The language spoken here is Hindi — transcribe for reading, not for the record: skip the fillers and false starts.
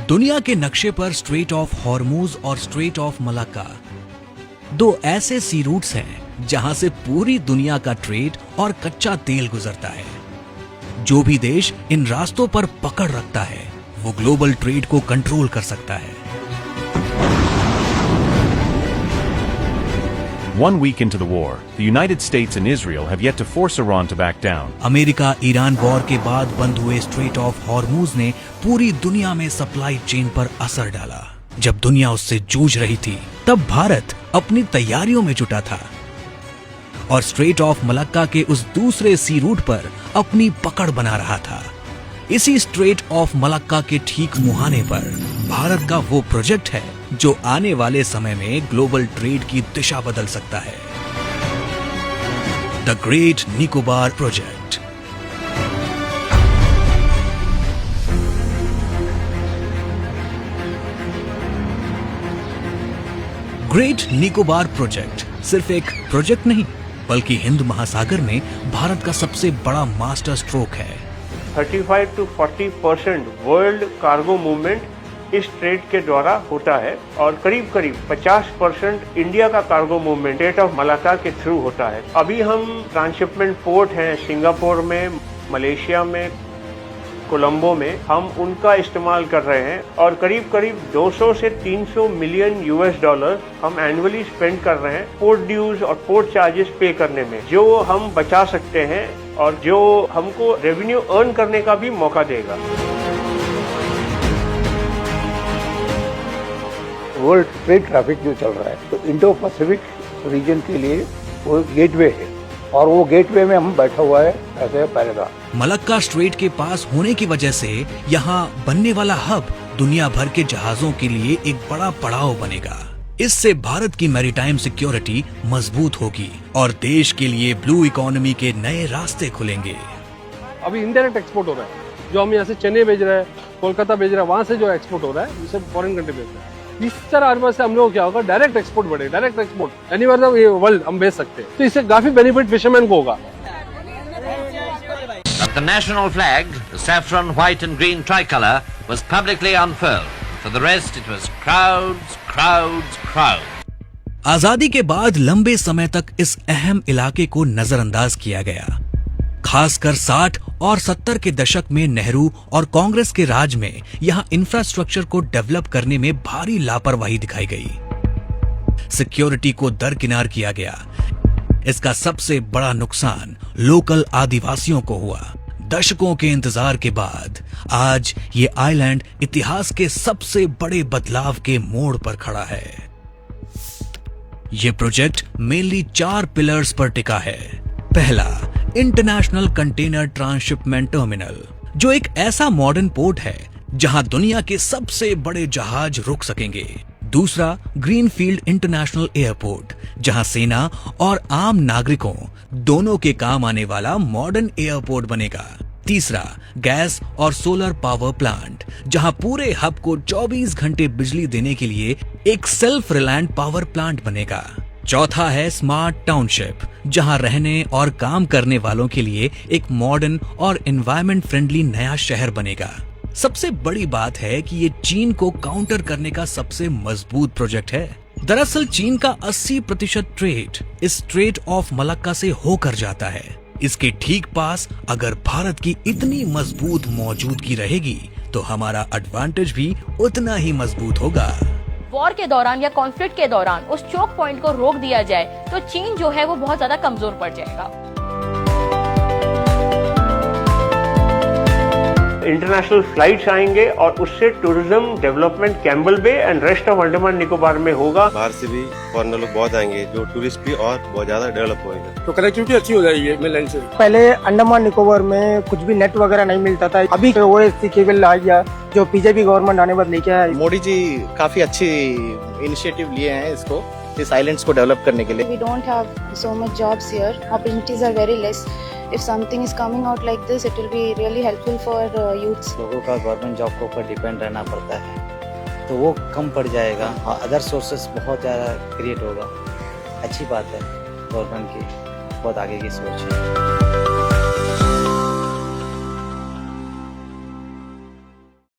दुनिया के नक्शे पर स्ट्रेट ऑफ हॉर्मूज और स्ट्रेट ऑफ मलाक्का दो ऐसे सी रूट्स हैं जहां से पूरी दुनिया का ट्रेड और कच्चा तेल गुजरता है। जो भी देश इन रास्तों पर पकड़ रखता है वो ग्लोबल ट्रेड को कंट्रोल कर सकता है। One week into the war, the United States and Israel have yet to force Iran to back down. America Iran war के बाद बंद हुए स्ट्रेट ऑफ हॉर्मूज ने पूरी दुनिया में सप्लाई चेन पर असर डाला। जब दुनिया उससे जूझ रही थी तब भारत अपनी तैयारियों में जुटा था और स्ट्रेट ऑफ मलक्का के उस दूसरे सी रूट पर अपनी पकड़ बना रहा था। इसी स्ट्रेट ऑफ मलक्का के ठीक मुहाने पर भारत का वो प्रोजेक्ट है जो आने वाले समय में ग्लोबल ट्रेड की दिशा बदल सकता है, the great Nicobar project. Great Nicobar project सिर्फ एक प्रोजेक्ट नहीं बल्कि हिंद महासागर में भारत का सबसे बड़ा मास्टर स्ट्रोक है। 35 to 40% वर्ल्ड कार्गो मूवमेंट इस ट्रेड के द्वारा होता है और करीब 50% इंडिया का cargo movement straight of Malacca के थ्रू होता है। अभी हम ट्रांसशिपमेंट पोर्ट हैं सिंगापुर में, मलेशिया में, कोलंबो में, हम उनका इस्तेमाल कर रहे हैं और करीब 200 से 300 मिलियन US डॉलर हम एनुअली स्पेंड कर रहे हैं पोर्ट ड्यूज और पोर्ट चार्जेस पे करने में, जो हम बचा सकते हैं और जो हमको रेवेन्यू अर्न करने का भी मौका देगा। वर्ल्ड ट्रेड ट्रैफिक जो चल रहा है तो इंडो पैसिफिक रीजन के लिए वो गेटवे है और वो गेटवे में हम बैठा हुआ है ऐसे पहरेदार। मलक्का स्ट्रेट के पास होने की वजह से यहाँ बनने वाला हब दुनिया भर के जहाजों के लिए एक बड़ा पड़ाव बनेगा। इससे भारत की मैरीटाइम सिक्योरिटी मजबूत होगी और देश के लिए ब्लू इकोनॉमी के नए रास्ते खुलेंगे। अभी इनडायरेक्ट एक्सपोर्ट हो रहा है, जो हम यहाँ से चेन्नई भेज रहे हैं, कोलकाता भेज रहे हैं, वहाँ से जो एक्सपोर्ट हो रहा है उसे फॉरेन कंट्री भेज रहे हैं। इस तरह से हम लोग क्या होगा, डायरेक्ट एक्सपोर्ट बढ़ेगा, डायरेक्ट एक्सपोर्ट एनीवेयर वर्ल्ड हम भेज सकते हैं, तो इससे काफी बेनिफिट फिशरमैन को होगा। The national flag, the saffron, white and green tricolour, was publicly unfurled. For the rest, it was crowds, crowds, crowds. आजादी के बाद लंबे समय तक इस अहम इलाके को नजरअंदाज किया गया। खासकर 60 और 70 के दशक में नेहरू और कांग्रेस के राज में यहाँ इंफ्रास्ट्रक्चर को डेवलप करने में भारी लापरवाही दिखाई गई। सिक्योरिटी को दरकिनार किया गया। इसका सबसे बड़ा नुकसान लोकल आदिवासियों को हुआ। दशकों के इंतजार के बाद आज ये आइलैंड इतिहास के सबसे बड़े बदलाव के मोड़ पर खड़ा है। ये प्रोजेक्ट मेनली 4 पिलर्स पर टिका है। पहला, इंटरनेशनल कंटेनर ट्रांसशिपमेंट टर्मिनल, जो एक ऐसा मॉडर्न पोर्ट है जहां दुनिया के सबसे बड़े जहाज रुक सकेंगे। दूसरा, ग्रीनफील्ड इंटरनेशनल एयरपोर्ट, जहां सेना और आम नागरिकों दोनों के काम आने वाला मॉडर्न एयरपोर्ट बनेगा। तीसरा, गैस और सोलर पावर प्लांट, जहां पूरे हब को 24 घंटे बिजली देने के लिए एक सेल्फ रिलायंट पावर प्लांट बनेगा। चौथा है स्मार्ट टाउनशिप, जहां रहने और काम करने वालों के लिए एक मॉडर्न और एनवायरमेंट फ्रेंडली नया शहर बनेगा। सबसे बड़ी बात है कि ये चीन को काउंटर करने का सबसे मजबूत प्रोजेक्ट है। दरअसल चीन का 80% ट्रेड इस स्ट्रेट ऑफ मलक्का से होकर जाता है। इसके ठीक पास अगर भारत की इतनी मजबूत मौजूदगी रहेगी तो हमारा एडवांटेज भी उतना ही मजबूत होगा। वॉर के दौरान या कॉन्फ्लिक्ट के दौरान उस चोक पॉइंट को रोक दिया जाए तो चीन जो है वो बहुत ज्यादा कमजोर पड़ जाएगा। इंटरनेशनल फ्लाइट्स आएंगे और उससे tourism development Campbell Bay and rest of Andaman Nicobar में होगा। बाहर से भी फॉरेनर लोग बहुत आएंगे, जो टूरिस्ट भी और बहुत ज्यादा डेवलप होएगा, तो कनेक्टिविटी अच्छी हो जाएगी मेनलैंड से। पहले अंडमान निकोबार में कुछ भी नेट वगैरह नहीं मिलता था, अभी OSC केबल आ गया जो बीजेपी गवर्नमेंट आने बाद लेके आया। मोदी जी काफी अच्छी इनिशिएटिव लिए हैं इसको, इस आइलैंड्स को डेवलप करने के लिए। We don't have so much jobs here. Opportunities are very less. If something is coming out like this, it will be really helpful for youths. लोगों का गवर्नमेंट जॉब के ऊपर डिपेंड रहना पड़ता है तो वो कम पड़ जाएगा। अदर सोर्सेस बहुत ज़्यादा क्रिएट होगा। अच्छी बात है, गवर्नमेंट की बहुत आगे की सोच है।